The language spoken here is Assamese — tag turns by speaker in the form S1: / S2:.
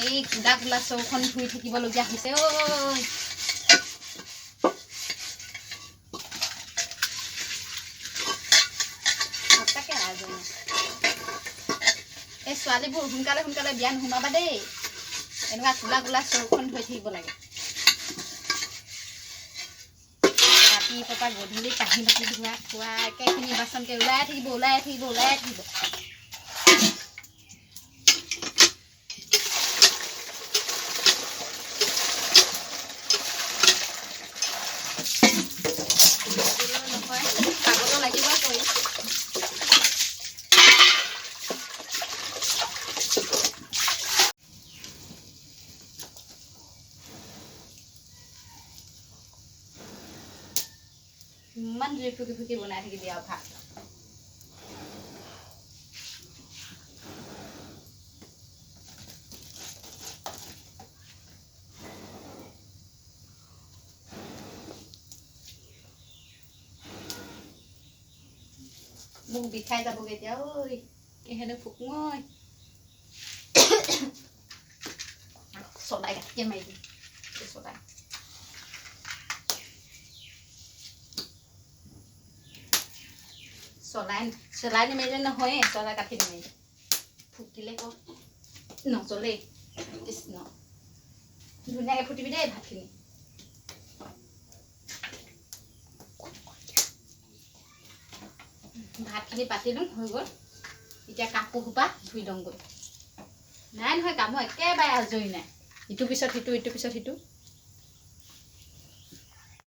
S1: এই কুদা কোলা চৌখন ধুই থাকিবলগীয়া হৈছে ঐ সঁচাকে আজনী এই ছোৱালীবোৰ সোনকালে সোনকালে বিয়া নোসোমাবা দেই এনেকুৱা কোলা কোলা চৌখন ধুই থাকিব লাগে ৰাতিপুৱা গধূলি কাঁহী বাতি ধোৱা খোৱা একেখিনি বাচনকে ওলাই থাকিব ইমান জুই ফুকি ফুকি বনাই থাকিবি আৰু ভাত মোক বিষাই যাবগৈ এতিয়া ঐ কেহেনো ফুকো ঐ চলাই গাঠিকে মাৰি দিম চলাই চলাই নিমাৰিলে নহয়ে চলাই কাঠি নিমাৰিলে ফুটিলে ক নচলেই কৃষ্ণ ধুনীয়াকৈ ফুটিবি দেই ভাতখিনি ভাতখিনি পাতি দিম হৈ গ'ল এতিয়া কাপোৰ সোপা ধুই লওঁগৈ নাই নহয় কামো একেবাৰে আজৰি নাই ইটোৰ পিছত সিটো